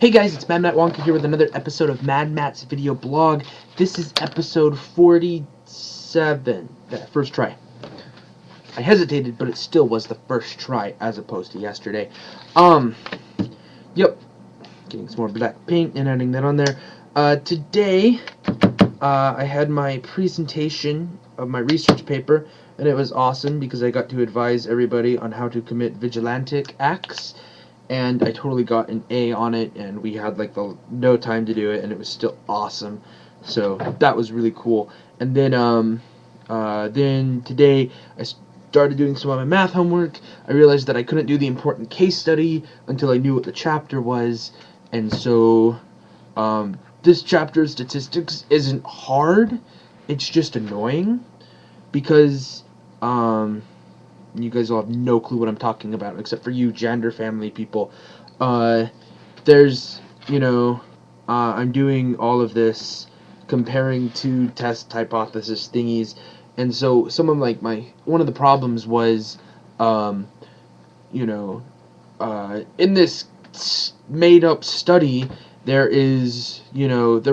Hey guys, it's mattwandcow here with another episode of Mad Matt's video blog. This is episode 47. First try. I hesitated, but it still was the first try as opposed to yesterday. Yep. Getting some more black paint and adding that on there. Today, I had my presentation of my research paper, and it was awesome because I got to advise everybody on how to commit vigilantic acts. And I totally got an A on it, and we had like no time to do it, and it was still awesome. So that was really cool. And then today I started doing some of my math homework. I realized that I couldn't do the important case study until I knew what the chapter was, and so this chapter of statistics isn't hard. It's just annoying because you guys all have no clue what I'm talking about, except for you gender family people. There's, I'm doing all of this comparing two test hypothesis thingies, and so some of one of the problems was, in this made up study, there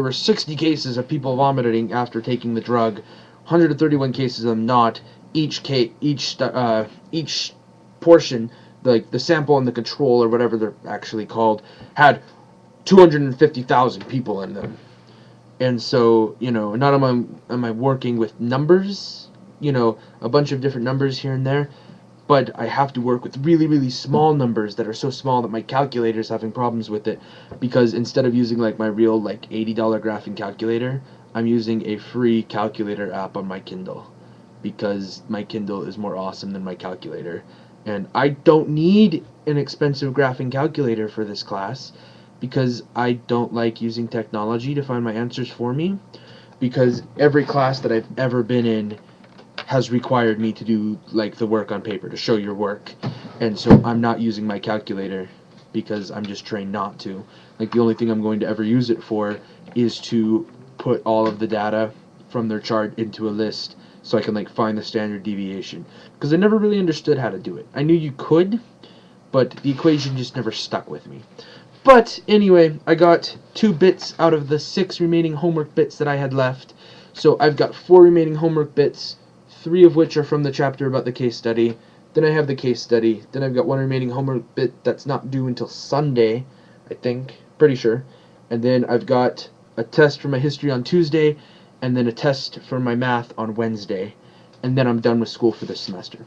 were 60 cases of people vomiting after taking the drug, 131 cases of them not. Each portion, like the sample and the control or whatever they're actually called, had 250,000 people in them. And so, not am I working with numbers, a bunch of different numbers here and there, but I have to work with really, really small numbers that are so small that my calculator's having problems with it, because instead of using like my real like $80 graphing calculator, I'm using a free calculator app on my Kindle, because my Kindle is more awesome than my calculator. And I don't need an expensive graphing calculator for this class, because I don't like using technology to find my answers for me, because every class that I've ever been in has required me to do like the work on paper, to show your work, and so I'm not using my calculator because I'm just trained not to. Like, the only thing I'm going to ever use it for is to put all of the data from their chart into a list so I can like find the standard deviation, because I never really understood how to do it. I knew you could, but the equation just never stuck with me. But anyway, I got 2 bits out of the 6 remaining homework bits that I had left. So I've got 4 remaining homework bits, 3 of which are from the chapter about the case study. Then I have the case study. Then I've got 1 remaining homework bit that's not due until Sunday, I think. Pretty sure. And then I've got a test for my history on Tuesday, and then a test for my math on Wednesday. And then I'm done with school for this semester.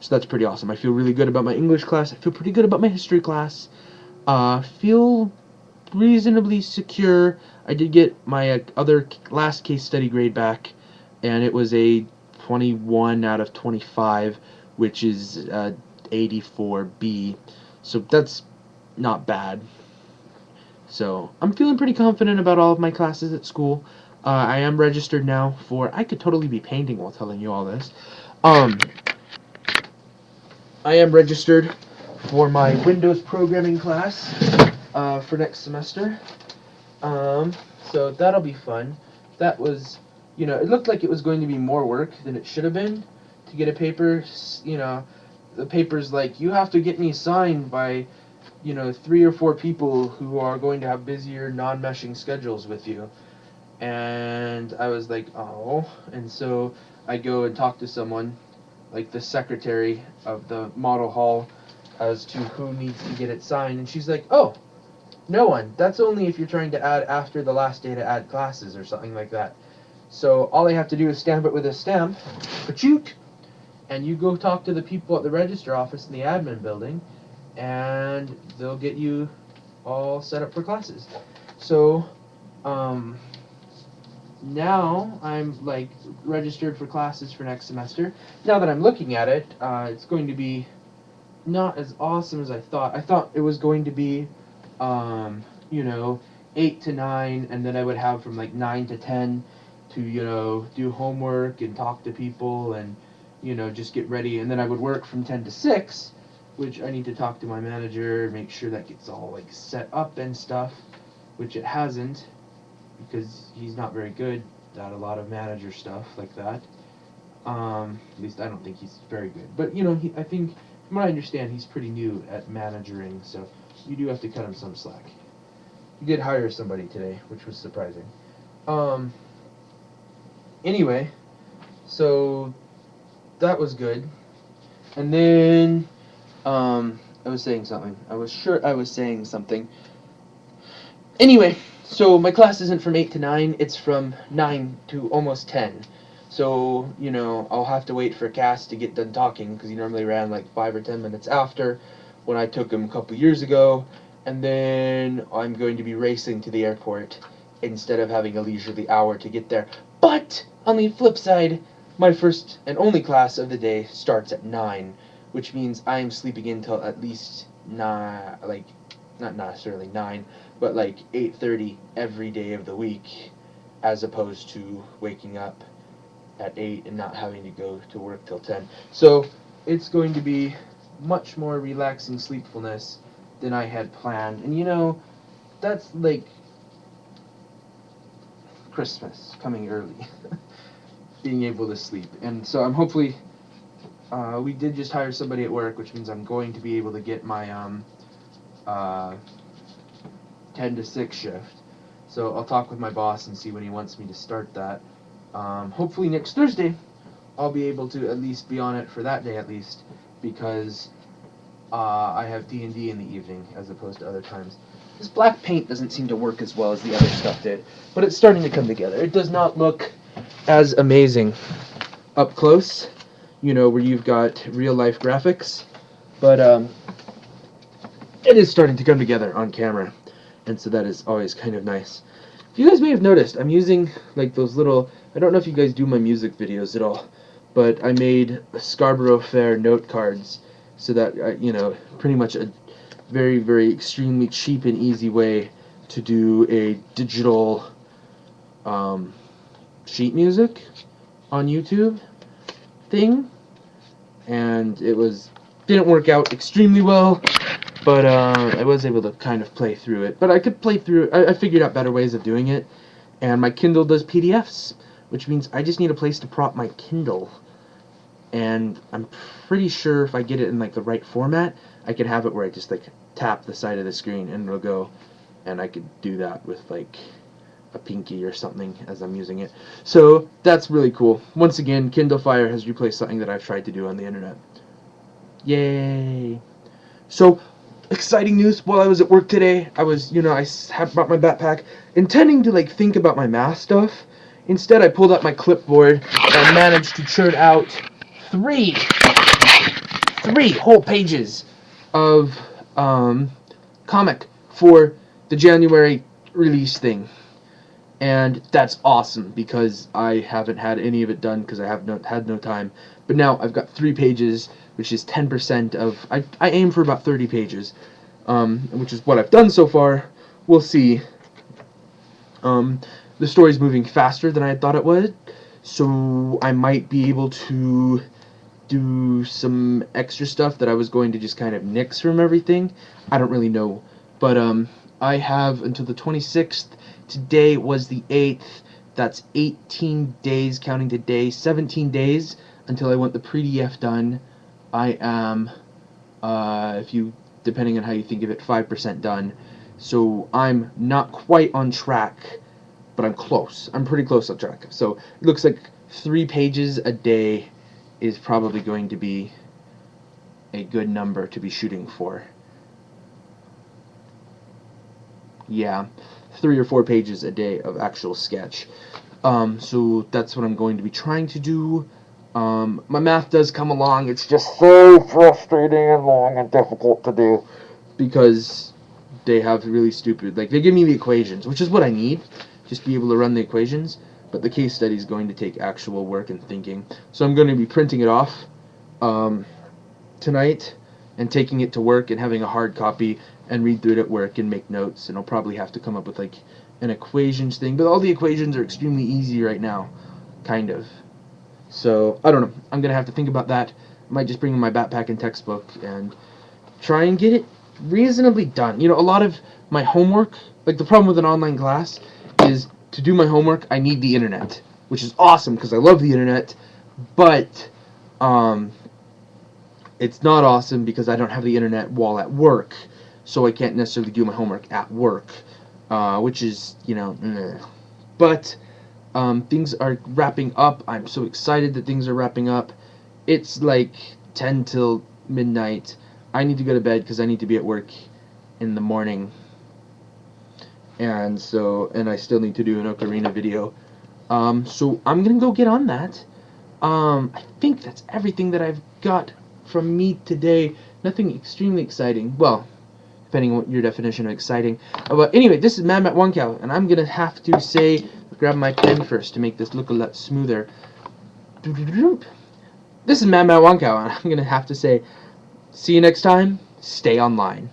So that's pretty awesome. I feel really good about my English class. I feel pretty good about my history class. Feel reasonably secure. I did get my other last case study grade back, and it was a 21 out of 25, which is 84B. So that's not bad. So I'm feeling pretty confident about all of my classes at school. I am registered now for... I could totally be painting while telling you all this. I am registered for my Windows programming class for next semester. So that'll be fun. That was, it looked like it was going to be more work than it should have been to get a paper. The paper's like, you have to get me signed by, 3 or 4 people who are going to have busier non-meshing schedules with you. And I was like, oh. And so I go and talk to someone, like the secretary of the model hall, as to who needs to get it signed. And she's like, oh, no one. That's only if you're trying to add after the last day to add classes or something like that. So all I have to do is stamp it with a stamp, pa-choot, and you go talk to the people at the register office in the admin building, and they'll get you all set up for classes. So, now I'm like registered for classes for next semester. Now that I'm looking at it, it's going to be not as awesome as I thought. I thought it was going to be 8 to 9, and then I would have from like 9 to 10 to, do homework and talk to people and, just get ready. And then I would work from 10 to 6, which I need to talk to my manager, make sure that gets all like set up and stuff, which it hasn't, because he's not very good at a lot of manager stuff like that. At least I don't think he's very good. But, I think, from what I understand, he's pretty new at managing, so you do have to cut him some slack. We did hire somebody today, which was surprising. Um. Anyway, so that was good. And then, I was saying something. I was sure I was saying something. Anyway, so my class isn't from 8 to 9, it's from 9 to almost 10. So, I'll have to wait for Cass to get done talking because he normally ran like 5 or 10 minutes after when I took him a couple years ago. And then I'm going to be racing to the airport instead of having a leisurely hour to get there. But, on the flip side, my first and only class of the day starts at 9, which means I am sleeping until at least 9, like, not necessarily 9, but like 8:30 every day of the week, as opposed to waking up at 8 and not having to go to work till 10. So it's going to be much more relaxing sleepfulness than I had planned. And that's like Christmas coming early, being able to sleep. And so I'm hopefully, we did just hire somebody at work, which means I'm going to be able to get my uh, 10 to 6 shift. So I'll talk with my boss and see when he wants me to start that. Hopefully next Thursday, I'll be able to at least be on it for that day at least, because I have D&D in the evening as opposed to other times. This black paint doesn't seem to work as well as the other stuff did, but it's starting to come together. It does not look as amazing up close, where you've got real life graphics, but it is starting to come together on camera, and so that is always kind of nice. You guys may have noticed, I'm using like those little, I don't know if you guys do my music videos at all, but I made Scarborough Fair note cards so that, pretty much a very, very extremely cheap and easy way to do a digital sheet music on YouTube thing. And didn't work out extremely well, but I was able to kind of play through it. But I could play through. I figured out better ways of doing it, and my Kindle does PDFs, which means I just need a place to prop my Kindle. And I'm pretty sure if I get it in like the right format, I can have it where I just like tap the side of the screen and it'll go, and I could do that with like a pinky or something as I'm using it. So that's really cool. Once again, Kindle Fire has replaced something that I've tried to do on the internet. Yay! So, exciting news. While I was at work today, I was, I had brought my backpack, intending to, like, think about my math stuff. Instead, I pulled out my clipboard and managed to churn out three whole pages of comic for the January release thing. And that's awesome because I haven't had any of it done because I have had no time. But now I've got 3 pages, which is 10% of. I aim for about 30 pages, which is what I've done so far. We'll see. The story's moving faster than I thought it would, so I might be able to do some extra stuff that I was going to just kind of nix from everything. I don't really know, but I have until the 26th. Today was the 8th. That's 18 days, counting today. 17 days until I want the PDF done. I am, depending on how you think of it, 5% done. So I'm not quite on track, but I'm close. I'm pretty close on track. So it looks like 3 pages a day is probably going to be a good number to be shooting for. Yeah, 3 or 4 pages a day of actual sketch. So that's what I'm going to be trying to do. My math does come along. It's just so frustrating and long and difficult to do because they have really stupid, like, they give me the equations, which is what I need, just be able to run the equations, but the case study is going to take actual work and thinking. So I'm going to be printing it off tonight and taking it to work and having a hard copy and read through it at work and make notes, and I'll probably have to come up with like an equations thing, but all the equations are extremely easy right now, kind of. So I don't know, I'm gonna have to think about that. I might just bring in my backpack and textbook and try and get it reasonably done. A lot of my homework, like the problem with an online class is to do my homework I need the internet, which is awesome because I love the internet, but it's not awesome because I don't have the internet while at work, so I can't necessarily do my homework at work. which is, but things are wrapping up. I'm so excited that things are wrapping up. It's like 10 till midnight. I need to go to bed because I need to be at work in the morning. And I still need to do an ocarina video. So I'm gonna go get on that. I think that's everything that I've got from me today. Nothing extremely exciting. Well, depending on what your definition of exciting. But anyway, this is mattwandcow, and I'm gonna have to say, grab my pen first to make this look a lot smoother. This is mattwandcow, and I'm gonna have to say, see you next time. Stay online.